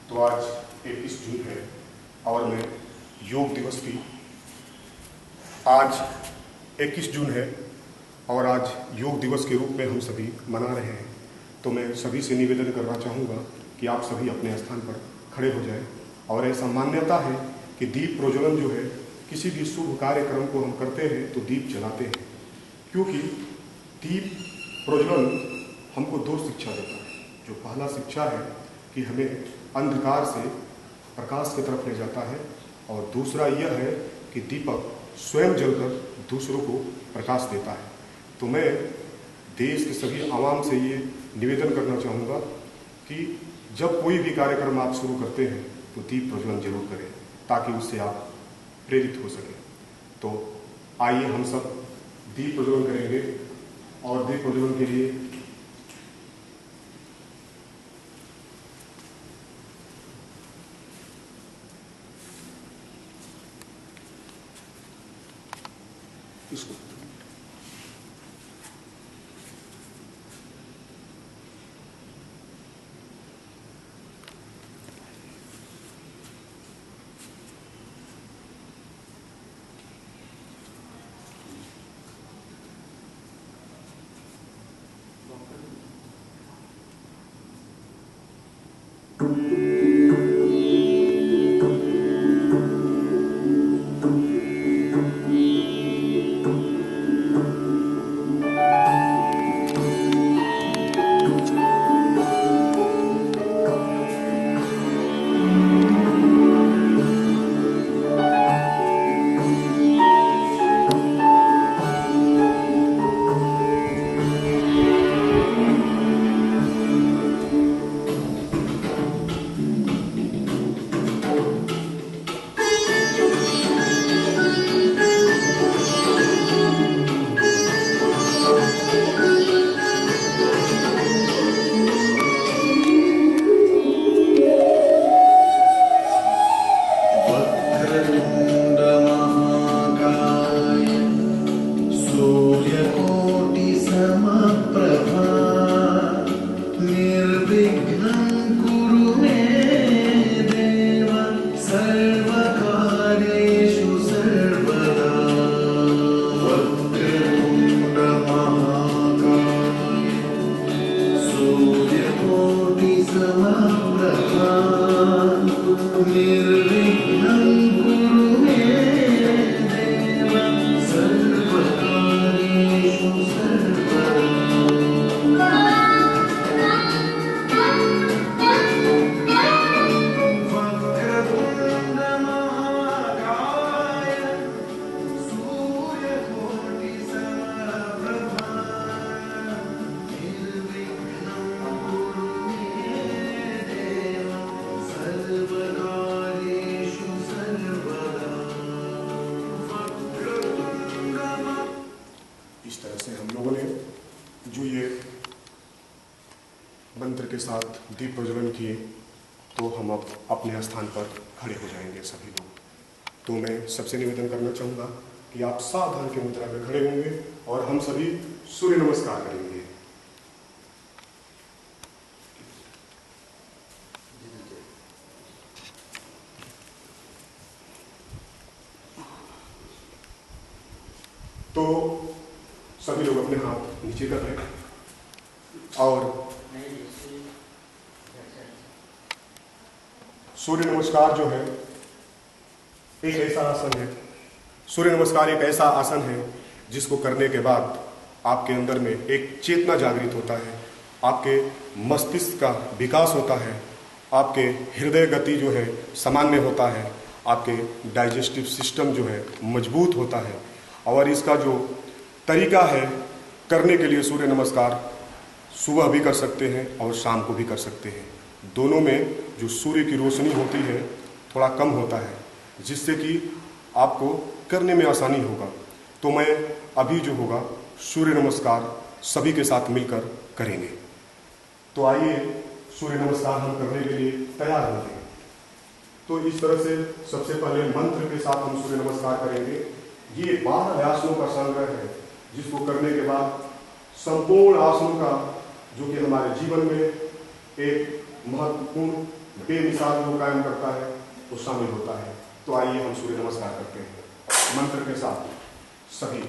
तो आज 21 जून है और मैं योग दिवस की आज 21 जून है और आज योग दिवस के रूप में हम सभी मना रहे हैं। तो मैं सभी से निवेदन करना चाहूँगा कि आप सभी अपने स्थान पर खड़े हो जाएं। और ऐसा मान्यता है कि दीप प्रज्वलन जो है, किसी भी शुभ कार्यक्रम को हम करते हैं तो दीप जलाते हैं, क्योंकि दीप प्रज्वलन हमको दो शिक्षा देता है। जो पहला शिक्षा है कि हमें अंधकार से प्रकाश की तरफ ले जाता है, और दूसरा यह है कि दीपक स्वयं जलकर दूसरों को प्रकाश देता है। तो मैं देश के सभी आवाम से ये निवेदन करना चाहूँगा कि जब कोई भी कार्यक्रम आप शुरू करते हैं तो दीप प्रज्वलन जरूर करें, ताकि उससे आप प्रेरित हो सकें। तो आइए हम सब दीप प्रज्वलन करेंगे। और दीप प्रज्वलन के लिए इसको मंत्र के साथ दीप प्रज्वलन किए, तो हम अब अपने स्थान पर खड़े हो जाएंगे सभी लोग। तो मैं सबसे निवेदन करना चाहूँगा कि आप सावधान की मुद्रा में खड़े होंगे और हम सभी सूर्य नमस्कार करेंगे। तो सभी लोग अपने हाथ नीचे कर लें और सूर्य नमस्कार जो है एक ऐसा आसन है, सूर्य नमस्कार एक ऐसा आसन है जिसको करने के बाद आपके अंदर में एक चेतना जागृत होता है, आपके मस्तिष्क का विकास होता है, आपके हृदय गति जो है सामान्य होता है, आपके डाइजेस्टिव सिस्टम जो है मजबूत होता है। और इसका जो तरीका है करने के लिए, सूर्य नमस्कार सुबह भी कर सकते हैं और शाम को भी कर सकते हैं। दोनों में जो सूर्य की रोशनी होती है थोड़ा कम होता है, जिससे कि आपको करने में आसानी होगा। तो मैं अभी जो होगा सूर्य नमस्कार सभी के साथ मिलकर करेंगे। तो आइए सूर्य नमस्कार हम करने के लिए तैयार होते हैं। तो इस तरह से सबसे पहले मंत्र के साथ हम सूर्य नमस्कार करेंगे। ये 12 आसनों का संग्रह है, जिसको करने के बाद संपूर्ण आसनों का जो कि हमारे जीवन में एक महत्वपूर्ण बेमिसाल जो कायम करता है वो शामिल होता है। तो आइए हम सूर्य नमस्कार करते हैं मंत्र के साथ सभी।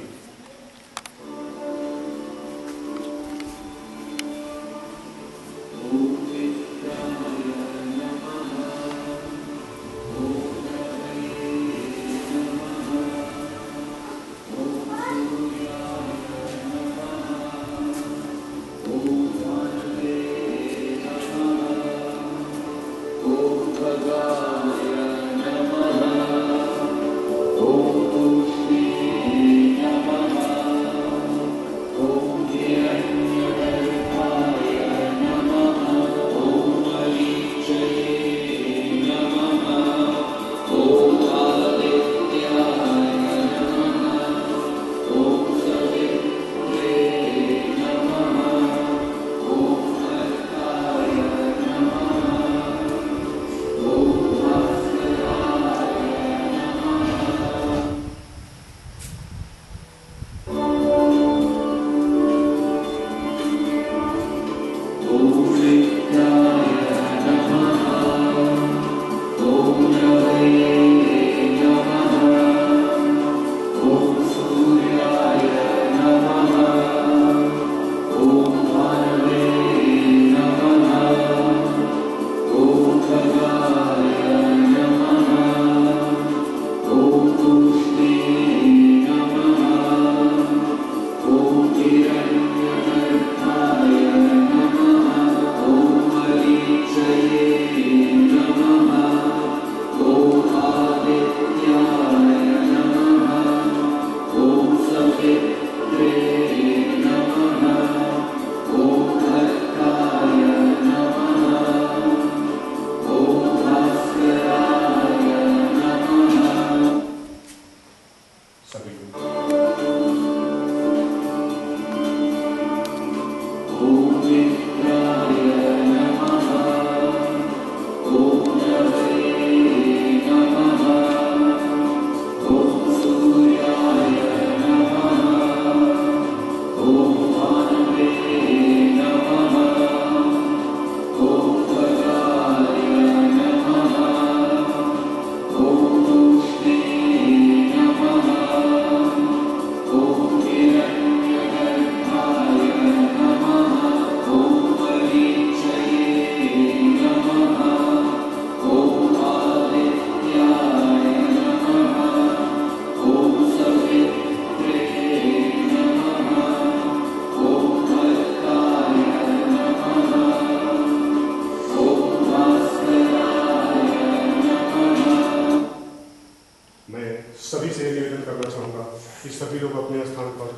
सभी से निवेदन करना चाहूँगा कि सभी लोग अपने स्थान पर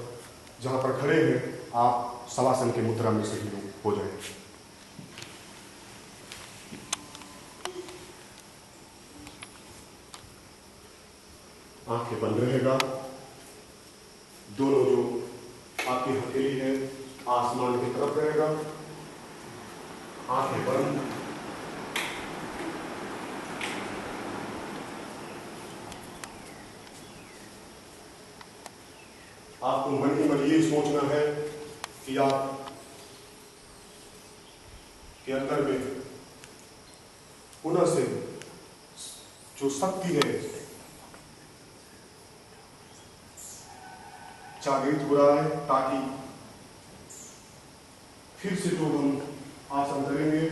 जहाँ पर खड़े हैं आप शवासन की मुद्रा में सभी लोग हो जाएं। आंखें बंद रहेगा। दोनों जो आपकी हथेली है आसमान की तरफ रहेगा। आंखें बंद। आपको मन ही मन ये सोचना है कि आप के अंदर में पुनः से जो शक्ति है जागृत हो रहा है, ताकि फिर से जो हम आसन करेंगे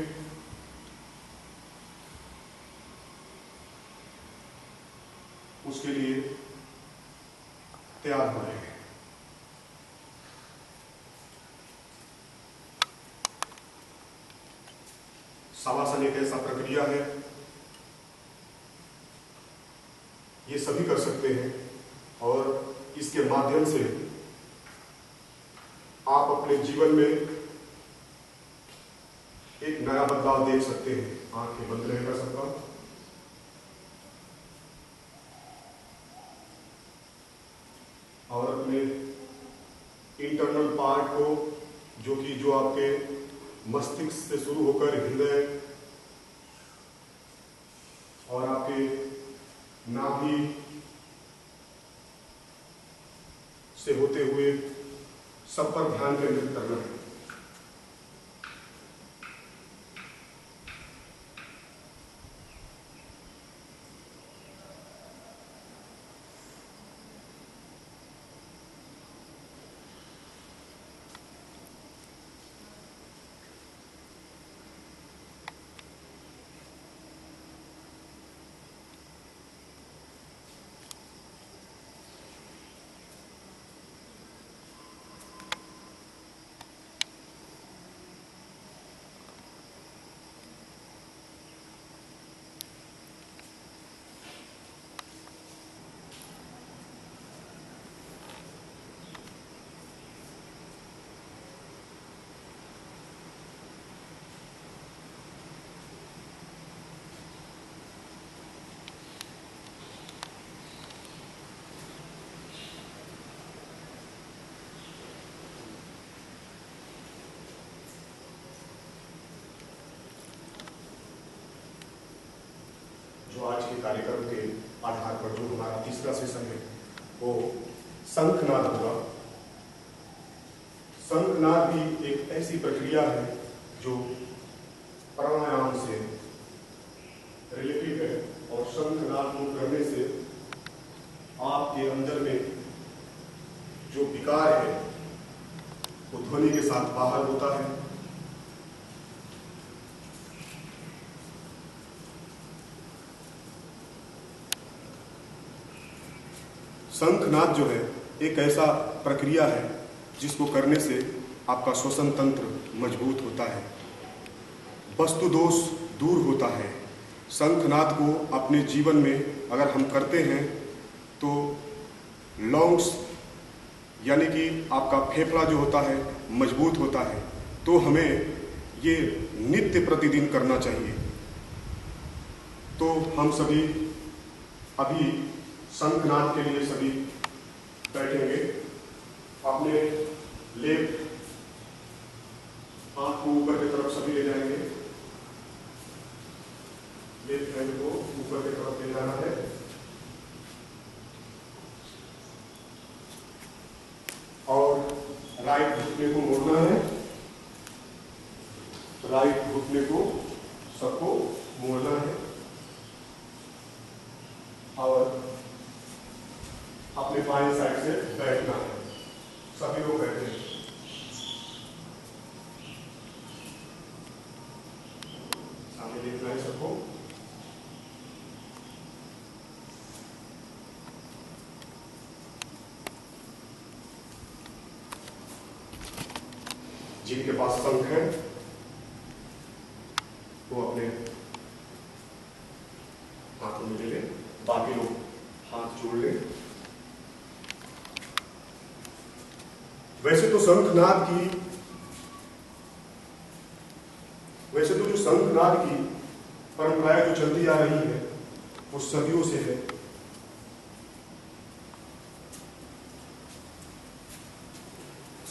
उसके लिए तैयार हो जाएंगे। शवासन एक ऐसा प्रक्रिया है, ये सभी कर सकते हैं और इसके माध्यम से आप अपने जीवन में एक नया बदलाव देख सकते हैं। आंखें बंद रहेगा सबका। और अपने इंटरनल पार्ट को जो आपके मस्तिष्क से शुरू होकर हृदय और आपके नाभि से होते हुए सब पर ध्यान केंद्रित करना है। जो आज के कार्यक्रम के आधार पर जो हमारा तीसरा सेशन है वो शंखनाद होगा। शंखनाद भी एक ऐसी प्रक्रिया है जो प्राणायाम से रिलेटेड है और शंखनाद को करने से आपके अंदर में जो विकार है वो ध्वनि के साथ बाहर होता है। शंखनाद जो है एक ऐसा प्रक्रिया है जिसको करने से आपका श्वसन तंत्र मजबूत होता है, वस्तु दोष दूर होता है। शंखनाद को अपने जीवन में अगर हम करते हैं तो लंग्स यानी कि आपका फेफड़ा जो होता है मजबूत होता है। तो हमें ये नित्य प्रतिदिन करना चाहिए। तो हम सभी अभी शंखनाद के लिए सभी बैठेंगे। अपने लेफ्ट हाथ को ऊपर की तरफ सभी ले जाएंगे। लेफ्ट हैंड को ऊपर की तरफ ले जाना है और राइट घुटने को मोड़ना है। राइट घुटने को सबको मोड़ना है और अपने बाएं साइड से बैठना है। सभी लोग बैठे हैं। सामने देखना है सबको। जिनके पास शंख है वो अपने हाथों में ले लें, बाकी लोग हाथ जोड़ लें। वैसे तो जो शंखनाद की परंपराएं जो चलती आ रही है वो सदियों से है।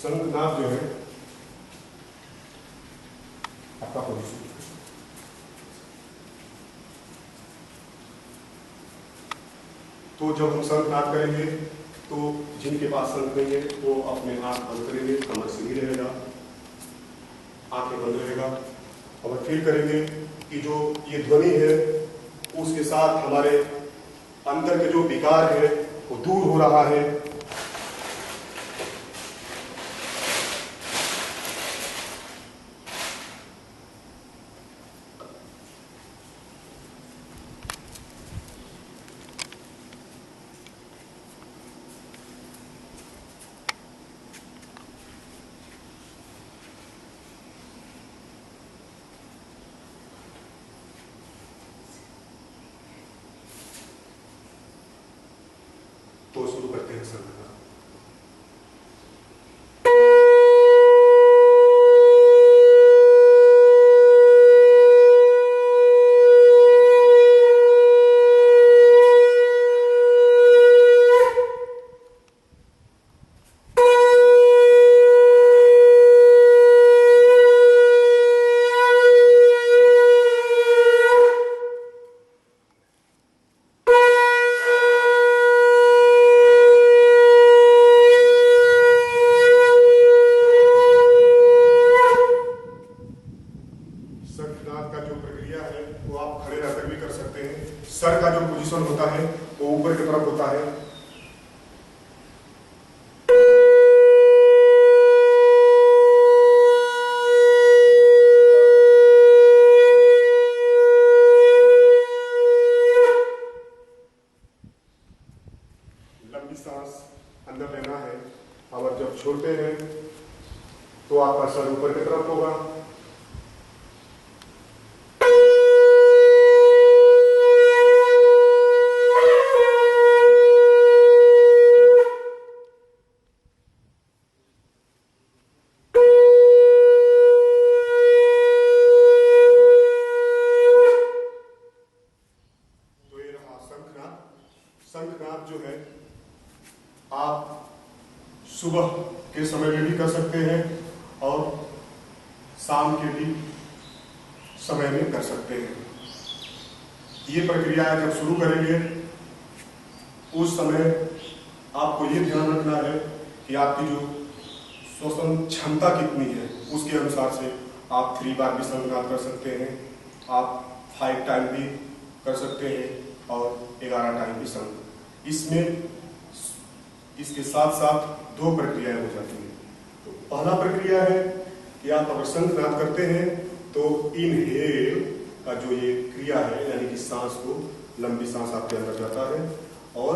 शंखनाद जो है आपका पोजीशन, तो जब हम शंखनाद करेंगे तो जिनके पास शंख नहीं है वो अपने आंख बंद करेंगे, कमर सीधी रहेगा, आंखें बंद रहेगा और फील करेंगे कि जो ये ध्वनि है उसके साथ हमारे अंदर के जो विकार है वो दूर हो रहा है। तो शुरू करते हैं शंखनाद। शंखनाद का जो प्रक्रिया है वो आप खड़े रहकर भी कर सकते हैं। सर का जो पोजीशन होता है वो ऊपर की तरफ होता है। लंबी सांस अंदर लेना है और जब छोड़ते हैं तो आपका सर ऊपर की तरफ होगा। शंखनाद जो है आप सुबह के समय में भी कर सकते हैं और शाम के भी समय में कर सकते हैं। ये प्रक्रिया जब शुरू करेंगे उस समय आपको ये ध्यान रखना है कि आपकी जो श्वसन क्षमता कितनी है, उसके अनुसार से आप 3 बार भी संघनाद कर सकते हैं, आप 5 टाइम भी कर सकते हैं और 11 टाइम भी संघ। इसमें इसके साथ साथ 2 प्रक्रियाएं हो जाती हैं। तो पहला प्रक्रिया है कि आप अगर संघनाद करते हैं तो इनहेल का जो ये क्रिया है, यानी कि सांस को, लंबी सांस आपके अंदर जाता है और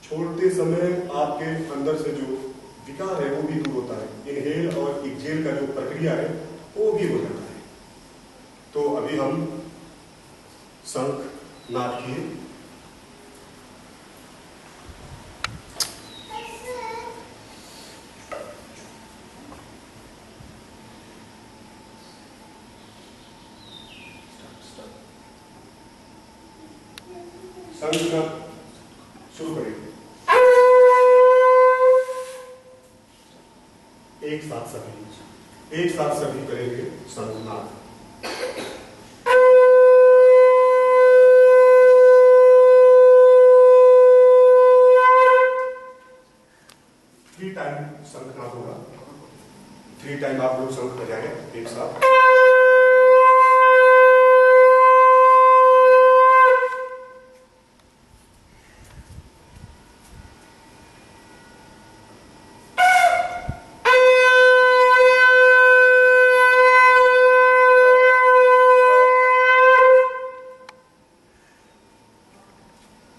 छोड़ते समय आपके अंदर से जो विकार है वो भी दूर होता है। इनहेल और एक्सहेल का जो प्रक्रिया है वो भी हो जाता है। तो अभी हम संघनाद किए। संघनाद शुरू करेंगे। एक साथ सभी करेंगे संघनाद। थ्री टाइम संघनाद होगा। 3 टाइम आप लोग शंख बजाएंगे एक साथ।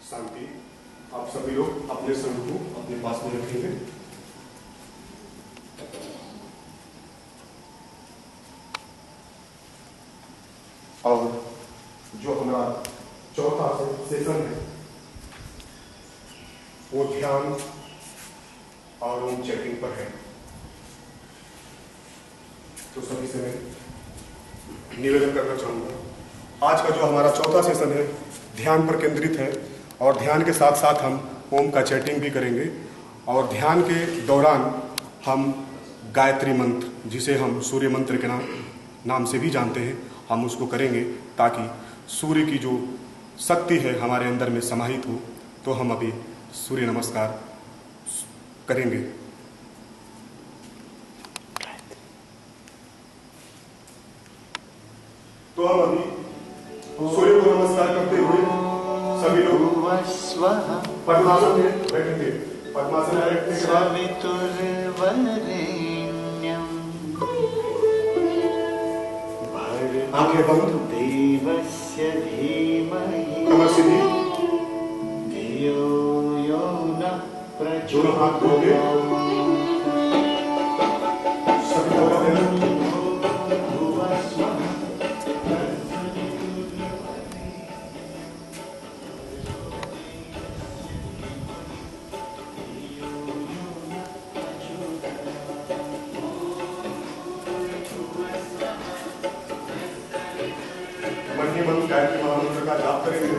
शांति। आप सभी लोग अपने संघ को अपने पास में रखेंगे और जो हमारा चौथा सेशन है वो ध्यान और ओम चैटिंग पर है। तो सभी से मैं निवेदन करना चाहूंगा, आज का जो हमारा चौथा सेशन है ध्यान पर केंद्रित है और ध्यान के साथ साथ हम ओम का चैटिंग भी करेंगे और ध्यान के दौरान हम गायत्री मंत्र, जिसे हम सूर्य मंत्र के नाम से भी जानते हैं, हम उसको करेंगे ताकि सूर्य की जो शक्ति है हमारे अंदर में समाहित हो। तो हम अभी सूर्य नमस्कार करेंगे। तो हम अभी सूर्य को नमस्कार करते हुए सभी लोग पद्मासन में बैठेंगे। पद्मासन में आंखें बंद, देवस्य धीमहि कमर सीधी, धियो यो नः प्रचोदयात्। दोनों हाथ जोड़े, सभी लोग गायत्री महामंत्र का जाप करेंगे।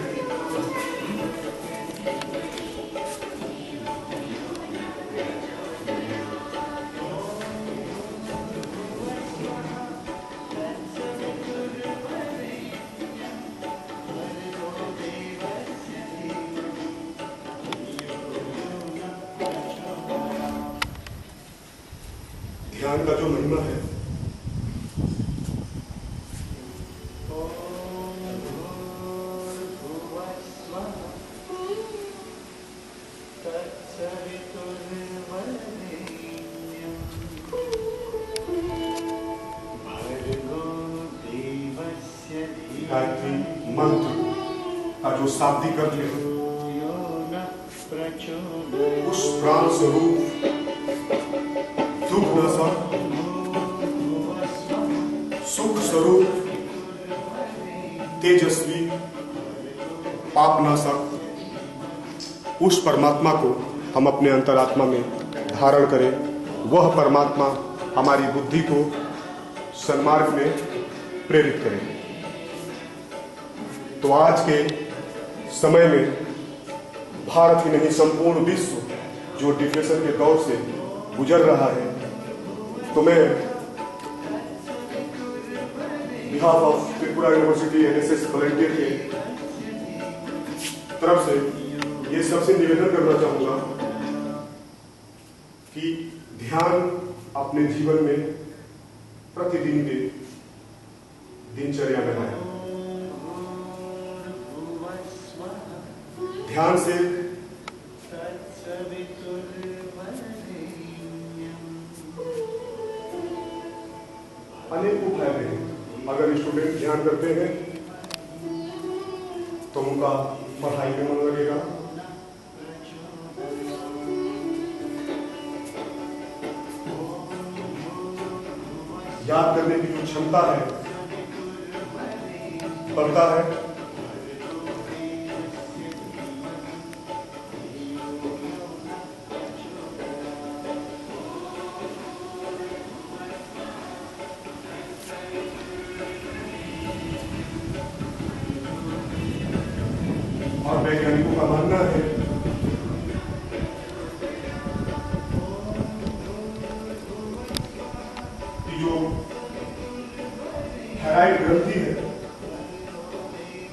ध्यान का जो महिमा है, गायत्री मंत्र का जो शाब्दिक अर्थ है, उस प्राण स्वरूप दुग्ध सुख स्वरूप तेजस्वी पापनाशक उस परमात्मा को हम अपने अंतरात्मा में धारण करें। वह परमात्मा हमारी बुद्धि को सन्मार्ग में प्रेरित करें। तो आज के समय में भारत ही नहीं संपूर्ण विश्व जो डिप्रेशन के दौर से गुजर रहा है, तो मैं behalf of Tripura university NSS volunteer के तरफ से ये सबसे निवेदन करना चाहूंगा कि ध्यान अपने जीवन में प्रतिदिन के दिनचर्या में लाएं। ध्यान से अनेक फायदे हैं। अगर स्टूडेंट ध्यान करते हैं तो उनका पढ़ाई में मन लगेगा, याद करने की जो क्षमता है बढ़ता है, और वैज्ञानिकों का मानना है कि जो थायराइड ग्रंथि है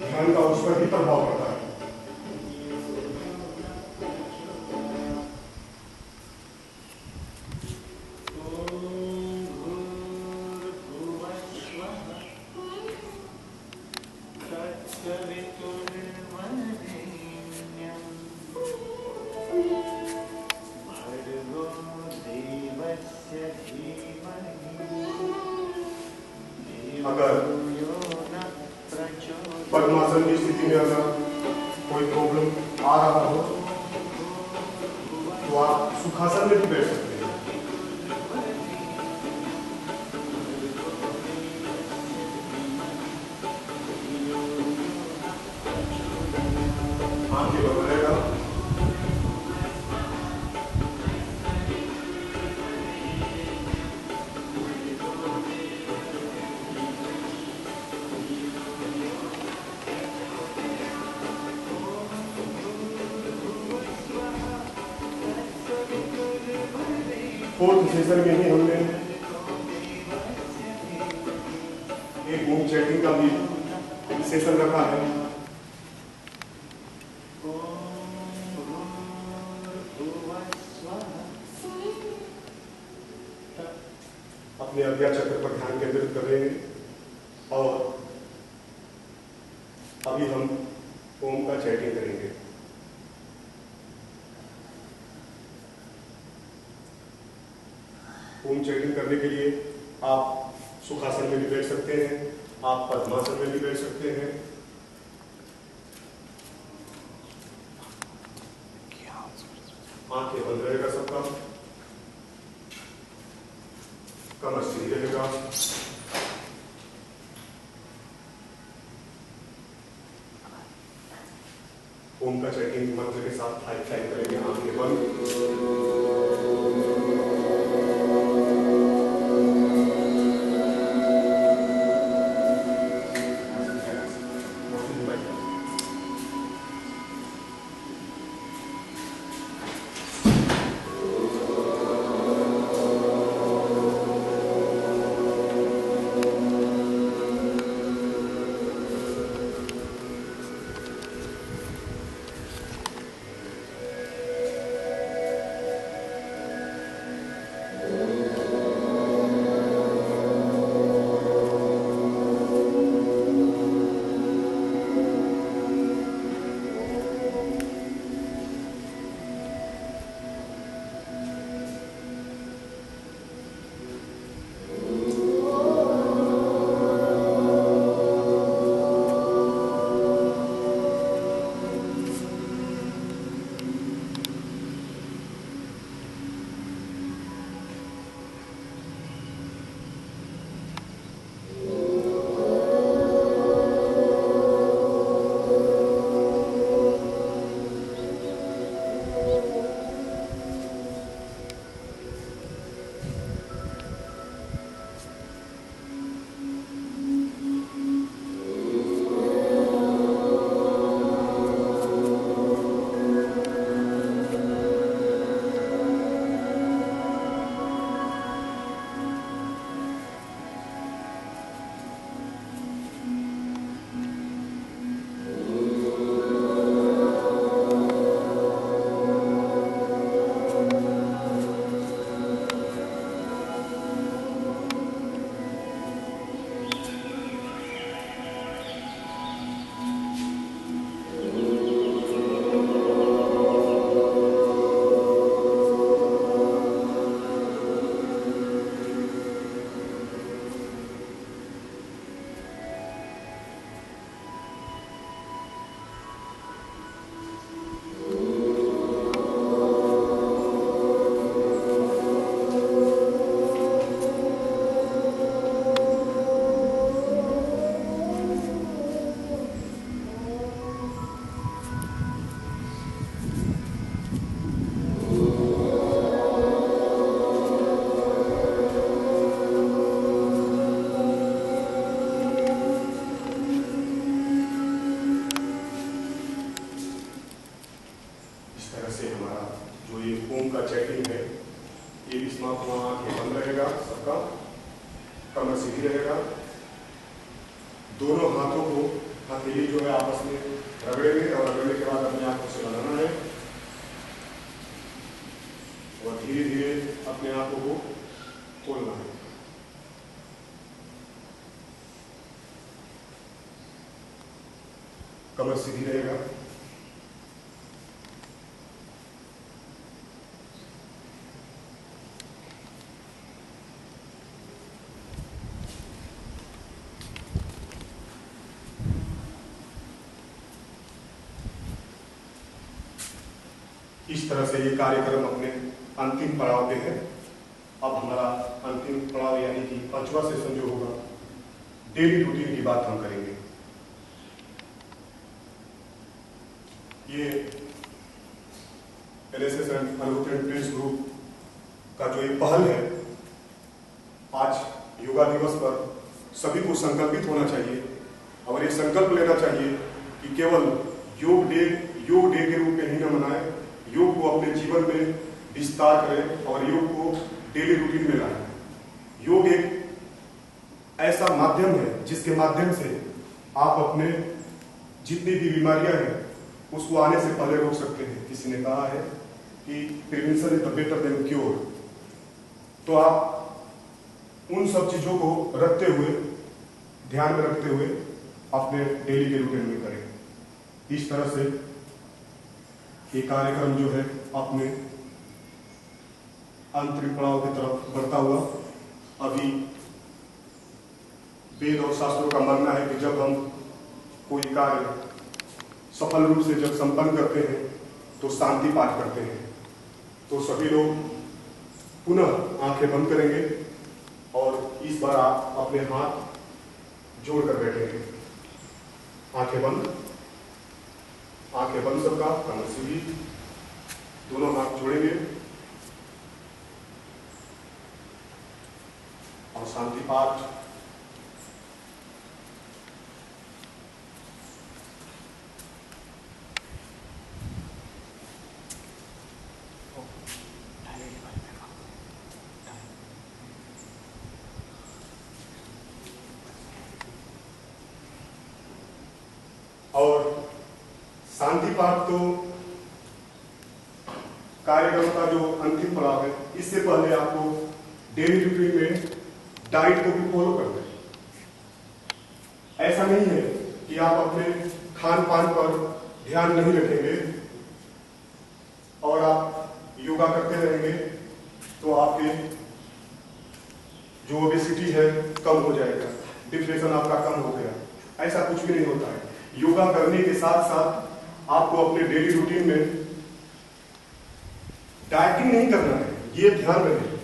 ध्यान का उस पर भी प्रभाव पड़ता है। अगर पद्मासन की स्थिति में अगर कोई प्रॉब्लम आ रहा हो तो आप सुखासन में भी बैठ सकते हैं। आंखें बंद रहेगा, फोर्थ सेशन में ही हमने एक मूव चैटिंग का भी सेशन रखा है। अपने अज्ञा चक्र पर ध्यान केंद्रित करेंगे और अभी हम ओम का चैटिंग करेंगे। ओम चैटिंग करने के लिए आप सुखासन में भी बैठ सकते हैं, आप पद्मासन में भी बैठ सकते हैं। आंखें बंद रहेगा सबका, कमर सीधी रहेगा, ओम का चैटिंग मंत्र के साथ टाइप करेंगे। आंखें बंद, सबका। कमर सीधी रहेगा। दोनों हाथों को हथेली जो है आपस में रगड़ेंगे और रगड़ने के बाद अपने आंखों से लगाना है और धीरे धीरे अपने आंखों को खोलना है। कमर सीधी रहेगा। इस तरह से ये कार्यक्रम अपने अंतिम पड़ाव पे है। अब हमारा अंतिम पड़ाव यानी कि 5वां सेशन जो होगा, डेली रूटीन की बात हम करेंगे। ये एलएसएस एंड अनुभूति ट्रेंड्स ग्रुप का जो एक पहल है, आज योगा दिवस पर सभी को संकल्पित होना चाहिए और ये संकल्प लेना चाहिए कि केवल योग डे के रूप में ही न मनाएं, योग को अपने जीवन में विस्तार करें और योग को डेली रूटीन में लाएं। योग एक ऐसा माध्यम है जिसके माध्यम से आप अपने जितनी भी बीमारियां हैं उसको आने से पहले रोक सकते हैं। किसी ने कहा है कि prevention is the better than cure. तो आप उन सब चीजों को रखते हुए, ध्यान में रखते हुए अपने डेली के रूटीन में करें। इस तरह से ये कार्यक्रम जो है अपने अंतरिम पड़ाव की तरफ बढ़ता हुआ, अभी वेद और शास्त्रों का मानना है कि जब हम कोई कार्य सफल रूप से जब संपन्न करते हैं तो शांति पाठ करते हैं। तो सभी लोग पुनः आंखें बंद करेंगे और इस बार आप अपने हाथ जोड़कर बैठेंगे। आंखें बंद सबका, कमर सीधी, दोनों हाथ जोड़ेंगे और शांति पाठ। और शांति पाठ तो कार्यक्रम का जो अंतिम पड़ाव है, इससे पहले आपको डेली रूटीन में डाइट को भी फॉलो करना है। ऐसा नहीं है कि आप अपने खान पान पर ध्यान नहीं रखेंगे और आप योगा करते रहेंगे तो आपके जो ओबेसिटी है कम हो जाएगा, डिप्रेशन आपका कम हो गया। ऐसा कुछ भी नहीं होता है। योगा करने के साथ साथ आपको अपने डेली रूटीन में डाइटिंग नहीं करना है, ये ध्यान रखें।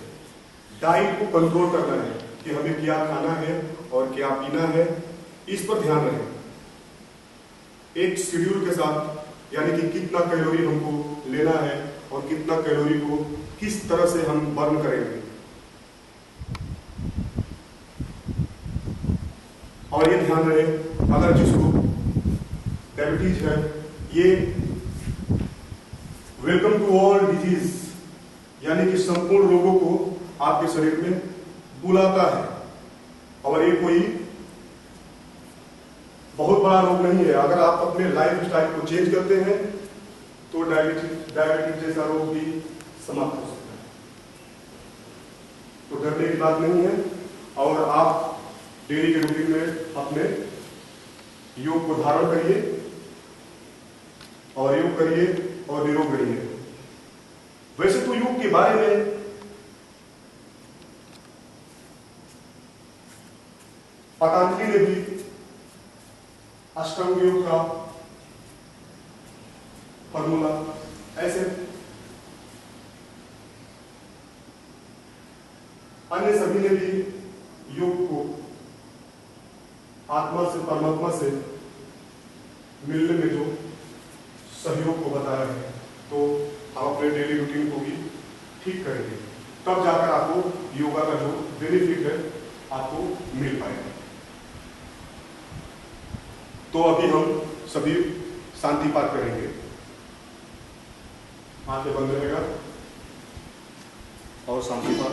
डाइट को कंट्रोल करना है कि हमें क्या खाना है और क्या पीना है, इस पर ध्यान रखें। एक शेड्यूल के साथ, यानी कि कितना कैलोरी हमको लेना है और कितना कैलोरी को किस तरह से हम बर्न करेंगे। और ये ध्यान रहे, अगर जिसको डायबिटीज है, ये वेलकम टू ऑल डिजीज, यानी कि संपूर्ण रोगों को आपके शरीर में बुलाता है और ये कोई बहुत बड़ा रोग नहीं है। अगर आप अपने लाइफ स्टाइल को चेंज करते हैं तो डायबिटीज जैसा रोग भी समाप्त हो सकता है। तो डरने की बात नहीं है। और आप डेली के रूटीन में अपने योग को धारण करिए और योग करिए और निरोग रहिए। वैसे तो योग के बारे में पतंजलि ने भी अष्टांग योग का फॉर्मूला ऐसे अन्य सभी ने भी योग को आत्मा से, परमात्मा से मिलने में जो सहयोग को बताया है, तो आप अपने डेली रूटीन को भी ठीक करेंगे, तब जाकर आपको योगा का जो बेनिफिट है आपको मिल पाएगा। तो अभी हम सभी शांति पाठ करेंगे। आंखें बंद रहेगा और शांति पाठ।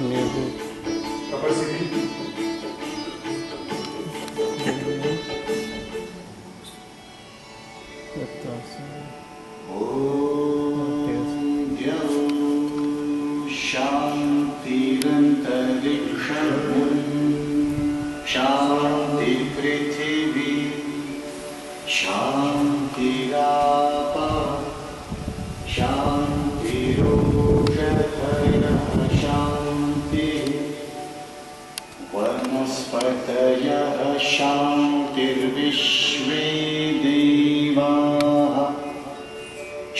Music. Capacity. शान्तिरन्तरिक्षम् शान्ति पृथिवी शान्तिराप शान्तिरोषधयः शान्तिः वनस्पतयः शान्तिर्विश्वे देवाः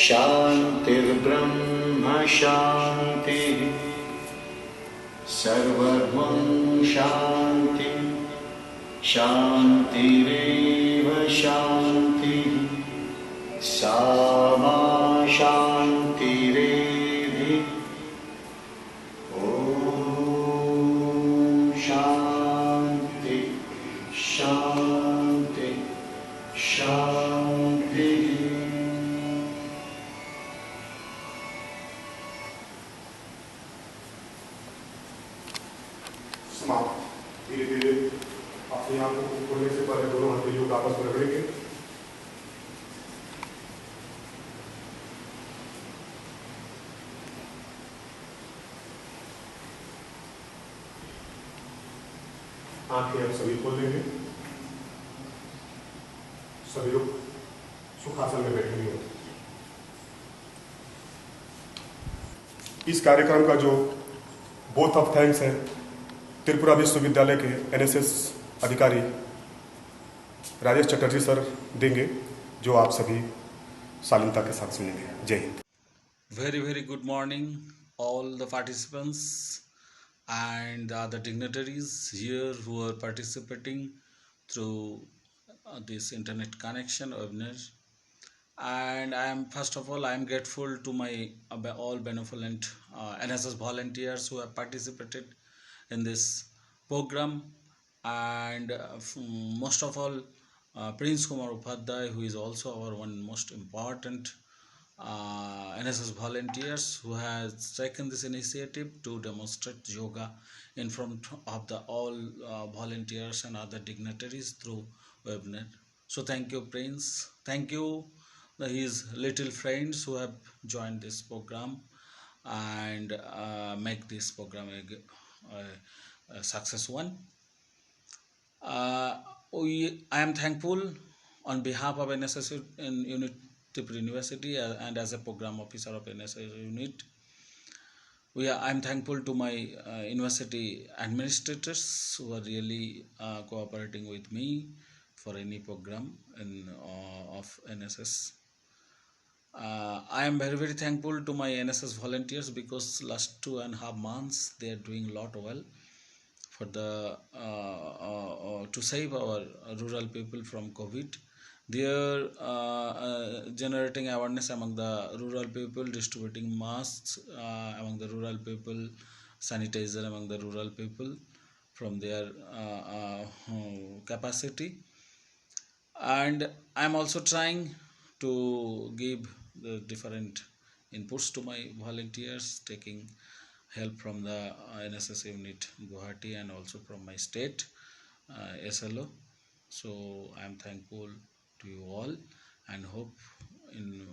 शान्तिर्ब्रह्म शान्तिः सर्वं शान्ति शान्तिरेव शान्तिः सा मा शान्तिरेधि ॐ शान्ति शान्ति शान्तिः समाप्त। धीरे धीरे अपने आप को खोलने से पहले दोनों हथेलियों को आपस में रगड़ेंगे। आंखें अब सभी खोल देंगे। सभी लोग सुखासन में बैठेंगे। इस कार्यक्रम का जो वोट ऑफ थैंक्स है त्रिपुरा विश्वविद्यालय के एनएसएस अधिकारी राजेश चटर्जी सर देंगे, जो आप सभी शालीनता के साथ सुनेंगे। जय Hind. Very good morning, all the participants and the other dignitaries here who are participating through this internet connection webinar. And I am grateful to my all benevolent NSS volunteers who have participated in this program, and most of all Prince Kumar Upadhyay, who is also our one most important NSS volunteers, who has taken this initiative to demonstrate yoga in front of the all volunteers and other dignitaries through webinar. So thank you, Prince. Thank you his little friends who have joined this program and make this program a success one. I am thankful on behalf of NSS Unit Tripura University and as a program officer of NSS Unit. I am thankful to my university administrators who are really cooperating with me for any program of NSS. I am very thankful to my NSS volunteers, because last 2.5 months they are doing a lot well for the to save our rural people from COVID. They are generating awareness among the rural people, distributing masks among the rural people, sanitizer among the rural people from their capacity. And I am also trying to give the different inputs to my volunteers, taking help from the NSS unit Guwahati and also from my state SLO. So I am thankful to you all and hope in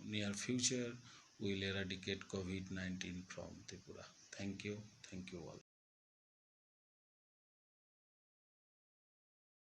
near future we will eradicate COVID-19 from Tripura. Thank you all.